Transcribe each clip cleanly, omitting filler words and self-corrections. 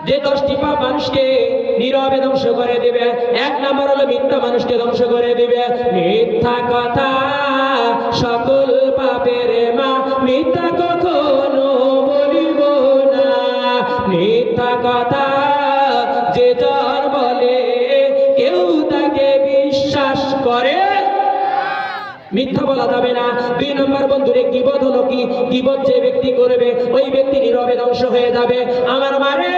যে 10টি পাপ মানুষকে নীরবে ধ্বংস করে দিবে। 1 নম্বর হলো মিথ্যা মানুষকে ধ্বংস করে দিবে। মিথ্যা কথা সকল পাপের মা, মিথ্যা কখনো বলিব না। মিথ্যা কথা যে জন বলে কেউ তাকে বিশ্বাস করে, মিথ্যা বলা যাবে না। 2 নম্বর বন্ধুরে গীবত হলো কি? গীবত যে ব্যক্তি করবে ওই ব্যক্তি নীরবে ধ্বংস হয়ে যাবে। আমার মারে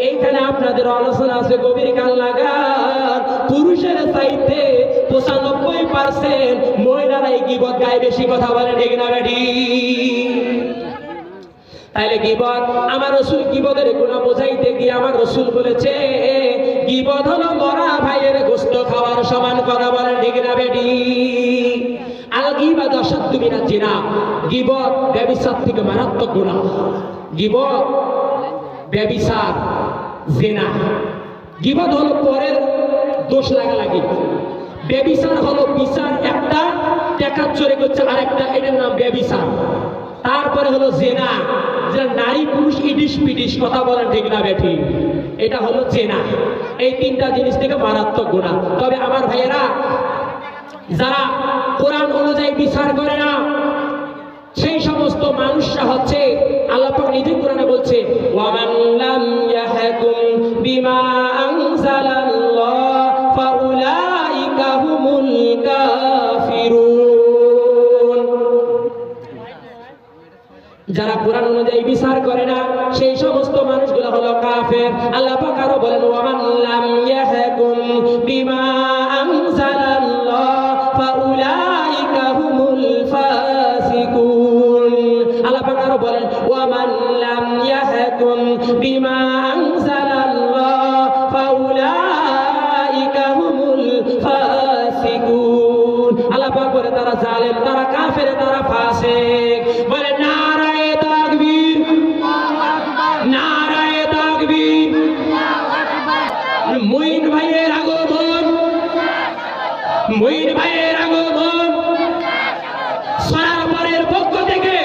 এইখানে আপনাদের আলোচনা আছে গভীর কান লাগান। পুরুষের চাইতে 95% মহিলারাই গীবত গায়ে বেশি কথা বলে, ঠিক না বেটি? তাইলে গীবত, আমার রাসূল গীবতের গুনাহ বোঝাইতে গিয়ে আমার রাসূল বলেছে গীবত হলো মরা ভাইয়ের গোশত খাওয়ার সমান কথা বলে, ঠিক না বেটি? আল গীবাত আশাদ্দু মিনাজ জিনা, গীবত ব্যভিচার থেকে মারাত্মক গুনাহ। গীবত, ব্যভিচার, জিনা। গীবত হলো পরের দোষ লাগালাগি, ব্যভিচার হলো বিচার একটা টাকা চোরে করছে আরেকটা, এটার নাম ব্যভিচার। তারপরে হলো জেনা, যেটা নারী পুরুষ ইডিশ পিডিশ কথা বলেন, ঠিক না বেঠি? এটা হলো জেনা। এই 3টা জিনিস থেকে মারাত্মক গুনাহ। তবে আমার ভাইয়েরা, যারা কোরআন অনুযায়ী বিচার করে না সেই সমস্ত মানুষরা হচ্ছে, আল্লাহ পাক নিজে কোরআনে বলছে ওয়ামান লাম ইয়াহকুম বিমা আনজালাল্লাহ ফাউলাইকা হুমুল কাফিরুন। যারা কোরআন অনুযায়ী বিচার করে না সেই সমস্ত মানুষগুলো হলো কাফের। আল্লাহ পাক আরো বলেন ওয়ামান লাম ইয়াহকুম বিমা আনজালাল্লাহ ফাউলাইকা হুমুল ফাসিকুন। আল্লাহ পাক আরো বলেন ওয়ামান লাম ইয়াহকুম বিমা আনজালাল্লাহ ফাউলাইকা হুমুল ফাসিকুন। আল্লাহ পাক বলে তারা জালেম, তারা কাফের, তারা ফাসিক। বলে নারায়ে তাকবীর, নারায়ে তাকবীর। মুইন ভাইয়ের আগমন, মুইন ভাইয়ের আগমন। সরারপাড়ের পক্ষ থেকে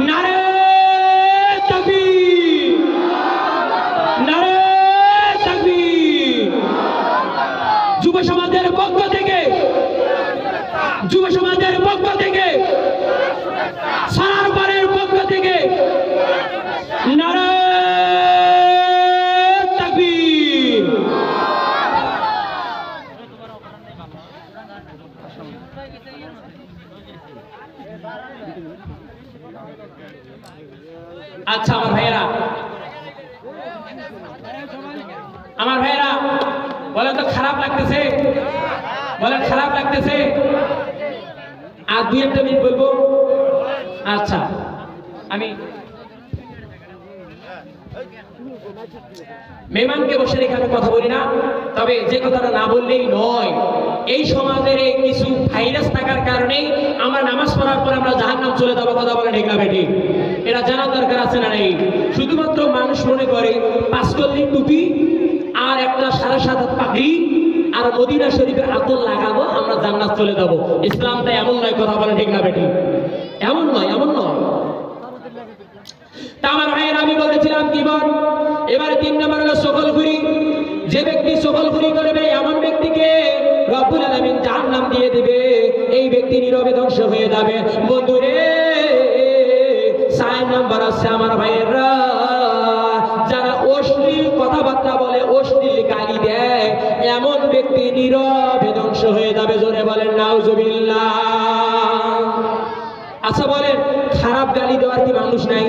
নারায়ে তাকবীর, নারায়ে তাকবীর। যুব সমাজের পক্ষ থেকে, যুব সমাজের পক্ষ থেকে, সরারপাড়ের পক্ষ থেকে নারায়ে তাকবীর। আচ্ছা আমার ভাইয়েরা, আমার ভাইয়েরা বলেন তো খারাপ লাগতেছে? বলেন খারাপ লাগতেছে? আর 2-1 মিনিট বলবো। আচ্ছা, আমি মেহমানকে বসে রেখে আমি কথা বলি না, তবে যে কথাটা না বললেই নয়, এই সমাজের কিছু ভাইরাস থাকার কারণে আমরা নামাজ পড়ার পর আমরা জাহান্নাম চলে যাবো, কথা বলে ঠিক না বেঠিক? এটা জানার দরকার আছে না নেই? শুধুমাত্র মানুষ মনে করে 5 কল্লি টুপি আর একটা 7.5 পাগড়ি আর মদিনা শরীফের আতর লাগাবো আমরা জান্নাত চলে যাবো। ইসলামটা এমন নয়, কথা বলে ঠিক না বেঠিক? এমন নয়, এমন নয়। তা আমার ভাইয়ের আমি বলেছিলাম কি বল, এবারে 3 নম্বর হলো সকলখুরি। যে ব্যক্তি সকলখুরি করবে এমন ব্যক্তিকে রব্বুল আলামিন জাহান্নাম দিয়ে দিবে, এই ব্যক্তি নীরবে ধ্বংস হয়ে যাবে। বন্ধুরে 4 নম্বর আছে আমার ভাইয়েরা, যারা অশ্লীল কথাবার্তা বলে, অশ্লীল গালি দেয়, এমন ব্যক্তি নীরবে ধ্বংস হয়ে যাবে। জোরে বলেন নাউজুবিল্লাহ। আচ্ছা বলেন, খারাপ গালি দেওয়ার কি মানুষ নাই?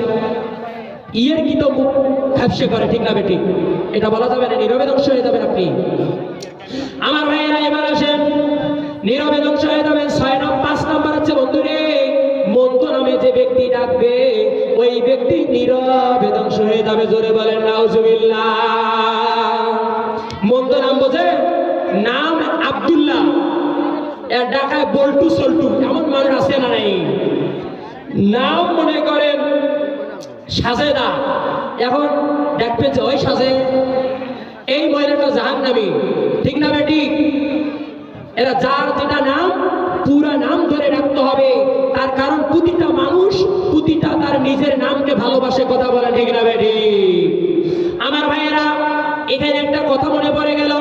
ইয়ের কি তো মুখ ব্যবসা করে, ঠিক না বেঠিক? এটা বলা যাবে না, নীরবে ধ্বংস হয়ে যাবেন আপনি। আমার ভাইয়েরা এবার আসেন, নীরবে ধ্বংস হয়ে যাবেন। 5 নম্বর হচ্ছে বন্ধুরে, মন্দ নামে যে ব্যক্তি ডাকবে ওই ব্যক্তি নীরবে ধ্বংস হয়ে যাবে। জোরে বলেন নাউজুবিল্লাহ। মন্দ নাম বোঝে? নাম আব্দুল্লাহ, এর ডাকায় বল্টু সল্টু, এমন মানুষ আছে না নাই? নাম মনে করেন সাজেদা, এখন দেখবে যে ওই সাজে, এই মহিলাটা জাহান্নামী, ঠিক না বেঠিক? এরা যার যেটা নাম পুরা নাম ধরে রাখতে হবে, তার কারণ প্রতিটা মানুষ প্রতিটা তার নিজের নামকে ভালোবাসে, কথা বলে ঠিক না বেটি? আমার ভাইয়েরা, এখানে একটা কথা মনে পড়ে গেল,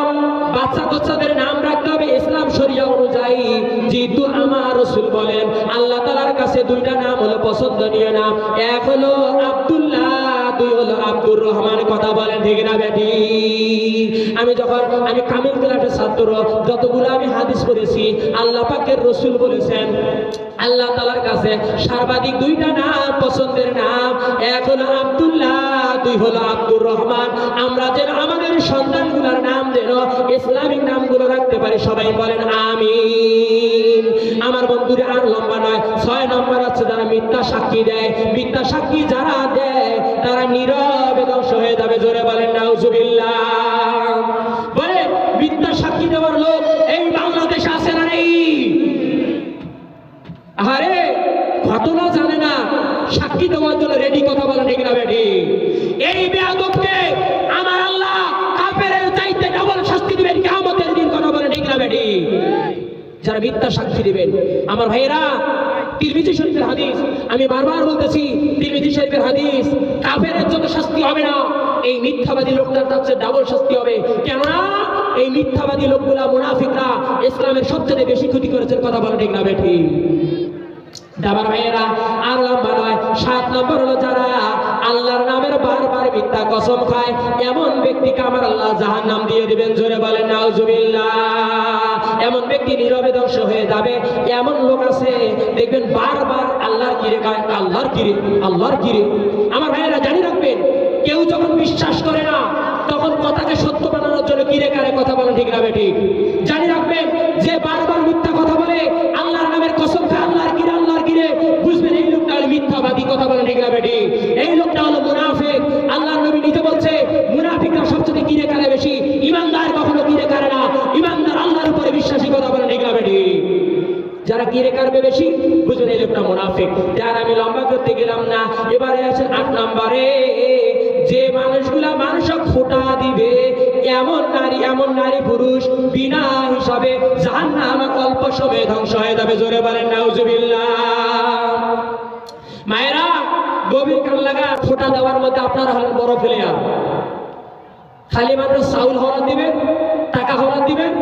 বাচ্চা কাচ্চাদের নাম রাখতে হবে ইসলাম শরিয়া অনুযায়ী। যেহেতু আমার রাসূল বলেন আল্লাহ তাআলার কাছে দুইটা নাম হলো পছন্দনীয় নাম, এক হলো আব্দুল্লাহ, দুই হলো আব্দুর রহমান, কথা বলেন ঠিক না বেটি? আমি কামিল ক্লাসের ছাত্র, যতগুলো আমি হাদিস পড়েছি, আল্লাহ পাকের রাসূল বলেছেন আল্লাহ তাআলার কাছে সর্বাধিক দুইটা নাম পছন্দের নাম, এক হলো আব্দুল্লাহ, দুই হলো আব্দুর রহমান। আমরা যেন আমাদের সন্তানগুলোর নাম যেন ইসলামিক নামগুলো রাখতে পারি, সবাই বলেন আমিন। আমার বন্ধুরা, আর লম্বা নয়, 6 নম্বর আছে যারা মিথ্যা সাক্ষী দেয়। মিথ্যা সাক্ষী যারা দেয় তারা নীরবে ধ্বংস হয়ে যাবে, জোরে বলেন নাউজুবিল্লাহ। বলে মিথ্যা সাক্ষী দেওয়ার লোক এই বাংলাদেশে আছে না নেই? আরে ঘটনা জানে না, সাক্ষী দেওয়ার জন্য রেডি, কথা বলেন ঠিক না বেটি? এই বেয়াদবকে আমার আল্লাহ কাফেরের চাইতে ডাবল শাস্তি দিবেন কিয়ামতের দিন, কথা বলেন ঠিক না বেটি? যারা মিথ্যা সাক্ষী দিবেন। আমার ভাইয়েরা, তিরমিজি শরীফের হাদিস, আমি বারবার বলতেছি, তিরমিজি শরীফের হাদিস, কাফেরের জন্য শাস্তি হবে না, এই মিথ্যাবাদী লোকটার কাছে ডাবল শাস্তি হবে। কেননা এই মিথ্যাবাদী লোকগুলা, মুনাফিকরা ইসলামের সবচেয়ে বেশি ক্ষতি করেছে, কথা বলেন ঠিক না বেটি? আমার ভাইয়েরা, আর লম্বা নয়, 7 নম্বর হলো যারা আল্লাহর নামের বারবার মিথ্যা কসম খায়, এমন ব্যক্তিকে আমার আল্লাহ জাহান্নাম দিয়ে দিবেন, জোরে বলেন নাউজুবিল্লাহ। এমন ব্যক্তি নীরবে ধ্বংস হয়ে যাবে। এমন লোক আছে দেখবেন বারবার আল্লাহর কিরে গায়, আল্লাহর কিরে, আল্লাহর কিরে। আমার ভাইয়েরা জানি রাখবেন, কেউ যখন বিশ্বাস করে না তখন কথাকে সত্য বানানোর জন্য কিরে কারে, কথা বলেন ঠিক না বেটি? জানি রাখবেন, যে বারবার মিথ্যা কথা বলে, আল্লাহর নামের কসম খায়, আল্লাহর কিরে, আল্লাহর কিরে, বুঝবেন এই লোকটা হলো মিথ্যাবাদী, কথা বলেন ঠিক না বেটি? এই লোকটা হলো মুনাফিক। আল্লাহর নবী নিজে বলছে মুনাফিকরা সবচেয়ে কিরে কারে বেশি, ইমানদার কখনো কিরে কারে না। ইমানদার আল্লাহর উপরে বিশ্বাসী, কথা বলেন ঠিক না বেটি? যারা কিরে কারবে বেশি, বুঝবেন এই লোকটা মুনাফিক। যার আমি লম্বা করতে গেলাম না, এবারে আছেন 8 নম্বরে, যে মানুষগুলা মানুষকে খোঁটা দিবে, এমন নারী পুরুষ বিনা হিসাবে জাহান্নামে অল্প সময়ে ধ্বংস হয়ে যাবে, জোরে বলেন নাউজুবিল্লাহ। মায়েরা, গভীর কান লাগা, খোঁটা দেওয়ার মধ্যে আপনারা হলেন বড় প্লেয়ার। খালি মাত্র চাউল হওয়ার দিবেন, টাকা হওয়ার দিবেন,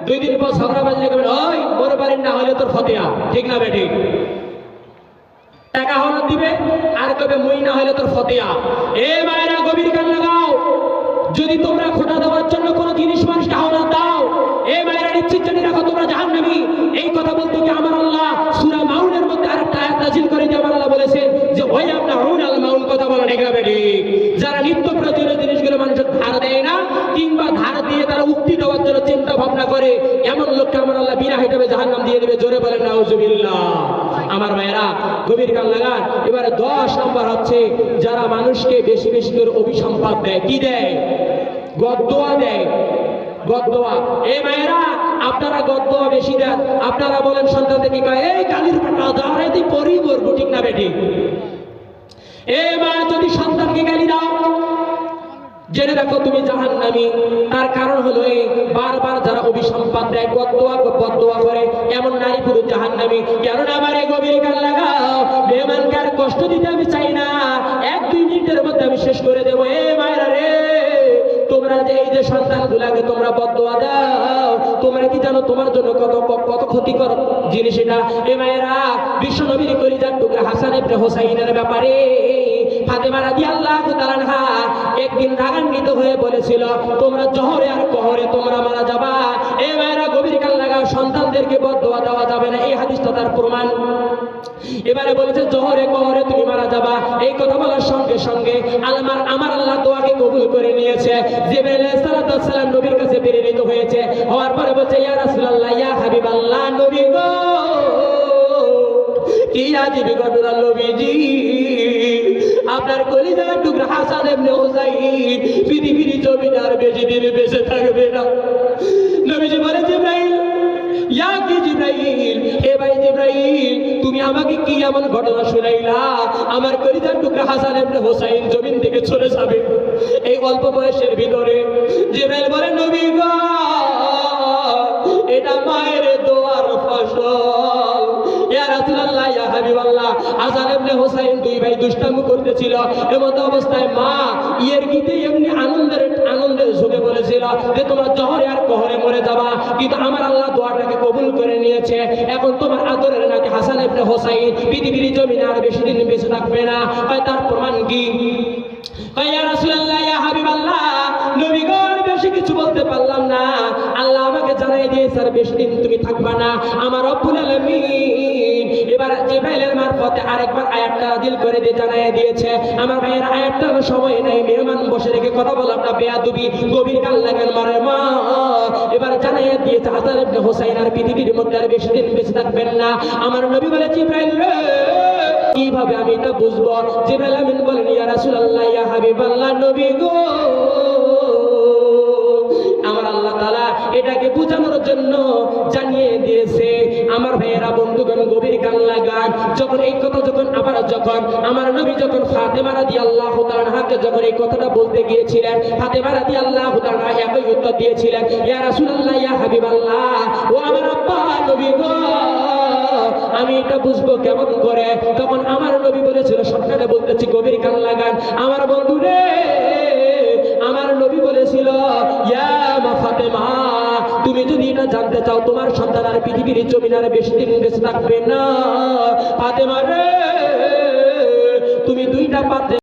2 দিন পর ঝগড়া বাজলে করবেন, ওই মোর বাড়ির না হলে তোর ফতেয়া, ঠিক না বেটি? টাকা হওয়ার দিবে আর কবে মই না হলে তোর ফতেয়া। এ মায়েরা, গভীর কান লাগাও, যদি তোমরা খোঁটা দেওয়ার জন্য কোনো জিনিস মানুষকে হওয়ার দাও, এ মায়েরা নিশ্চিত জানি রাখো তোমরা জাহান্নামী। এই কথা বলতে কি আমার আল্লাহ সূরা মাউনের মধ্যে আরেকটা আয়াত নাযিল করে দিয়ে আমার আল্লাহ বলেছেন যে ওয়ায়ামনাউন আল মাউন, কথা বলা ঠিক না বেটি? যারা নিত্য প্রয়োজনীয় জিনিসগুলো মানুষের ধার দেয় না, কিংবা ধার দিয়ে তারা উক্তি দেওয়ার জন্য চিন্তা ভাবনা করে, এমন লোককে আমার আল্লাহ বিনা হিসাবে জাহান্নাম দিয়ে দেবে, জোরে বলেন নাউজুবিল্লাহ। আমার ভাইয়েরা, গভীর কান লাগান। এবারে 10 নম্বর হচ্ছে যারা মানুষকে বেশি বেশি করে অভিসম্পাদ দেয়। কি দেয়? গদ্দোয়া দেয়, গদ্দোয়া। এই মায়েরা, আপনারা গদ্দোয়া বেশি দেন। আপনারা বলেন সন্তানদেরকে, কয় এই কালির পাটা দাঁড়ে তুই পরি করবো, ঠিক না বেটি? এ মা, যদি সন্তানকে গালি দাও, জেনে রাখো তুমি জাহান্নামী। তার কারণ হলো এই বারবার যারা অভিসম্পাদ দেয়, বদদোয়া করে, এমন নারী পুরুষ জাহান্নামী। কেননা আমার এই গভীর কান লাগাও, মেহমানকে আর কষ্ট দিতে আমি চাই না, 1-2 মিনিটের মধ্যে আমি শেষ করে দেবো। এ মায়েরা রে, তোমরা যে এই যে সন্তানগুলাকে তোমরা বদদোয়া দাও, তোমরা কি জানো তোমার জন্য কত ক্ষতিকর জিনিস এটা? এ মায়েরা, বিশ্ব নবীর কলিজার টুকরা হাসান ইবনে হুসাইনের ব্যাপারে ফাতেমা রাদিয়াল্লাহু তাআলা আনহা একদিন রাগান্বিত হয়ে বলেছিল, তোমরা জহরে আর কহরে তোমরা মারা যাবা। এ মায়েরা, গভীর কান লাগাও, সন্তানদেরকে বদদোয়া দেওয়া যাবে না, এই হাদিসটা তার প্রমাণ। এবারে বলেছে জহরে কহরে তুমি মারা যাবা। এই কথা বলার সঙ্গে সঙ্গে আমার আল্লাহ দোয়াকে কবুল করে নিয়েছে। জিবরাইল আলাইহিস সালাম নবীর কাছে প্রেরিত হয়েছে, হওয়ার পরে বলছে, ইয়া রাসূলুল্লাহ, ইয়া হাবিবাল্লাহ, নবী গো, কি আজীব ঘটনা নবীজি, আপনার কলিজার টুকরা হাসান ইবনে হুসাইন পৃথিবীর জমিনে আর বেশি দিন বেঁচে থাকবে না। নবীজি বলে, জিবরাইল, ইয়া কি জিবরাইল, হে ভাই জিবরাইল, তুমি আমাকে কি এমন ঘটনা শুনাইলা, আমার কলিজার টুকরা হাসান ইবনে হুসাইন জমিন থেকে চলে যাবে এই অল্প বয়সের ভিতরে? জিবরাইল বলে, নবী গো, এটা মায়ের দোয়ার ফসল। ইয়া রাসূলুল্লাহ, ইয়া হাবিবাল্লাহ, হাসান ইবনে হুসাইন দুই ভাই দুষ্টামি করতেছিল। এমন অবস্থায় মা ইয়ের গীতে এমনি আনন্দের সুখে বলেছিল যে তোমার জহরে আর কহরে মরে যাবা, কিন্তু আমার আল্লাহ দোয়াটাকে কবুল করে নিয়েছে। এখন তোমার আদরের নাকি হাসান ইবনে হুসাইন পৃথিবীর জমিনে আর বেশি দিন বেঁচে থাকবে না। তার প্রমাণ কি? ইয়া রাসূলুল্লাহ, ইয়া হাবিবাল্লাহ, নবী গো বেশি কিছু বলতে পারলাম না, আল্লাহ আমাকে জানাই দিয়েছে আর বেশি দিন তুমি থাকবা না। আমার রব্বুল আলামিন এবার জিবরাইলের মারফতে আরেকবার আয়াতটা নাযিল করে দিয়ে জানাই দিয়েছে। আমার ভাইয়ের আয়াতটার সময় নাই, মেহমান বসে রেখে কথা বলাটা বেয়াদবি, গভীর কাল লাগান মারে মা। এবার জানাই দিয়েছে হাসান ইবনে হুসাইন আর পৃথিবীর মধ্যে আর বেশি দিন বেঁচে থাকবেন না। আমার নবী বলে জিবরাইল রে কিভাবে আমি এটা বুঝবো? জিবরাইল আমিন বলেন ইয়া রাসূলুল্লাহ, ইয়া হাবিবাল্লাহ, নবী গো আমার আল্লাহ তাআলা এটাকে বোঝানোর জন্য জানিয়ে দিয়েছে। আমার ভাইয়েরা বন্ধুগণ গভীর কান লাগান, যখন এই কথা যখন আমার নবী যখন ফাতেমা রাদিয়াল্লাহু তাআলা আনহাকে যখন এই কথাটা বলতে গিয়েছিলেন, ফাতেমা রাদিয়াল্লাহু তাআলা একই উত্তর দিয়েছিলেন, ইয়া রাসূলুল্লাহ, ইয়া হাবিবাল্লাহ, ও আমার আব্বা নবী গো আমি এটা বুঝবো কেমন করে? তখন আমার নবী বলেছিল, সবটাকে বলতেছি গভীর কান লাগান আমার বন্ধু রে, আমার নবী বলেছিল ইয়া মা ফাতেমা, তুমি যদি এটা জানতে চাও তোমার সন্তান আর পৃথিবীর জমিনে আর বেশি দিন বেঁচে থাকবে না। ফাতেমা রে তুমি দুইটা পাত্রে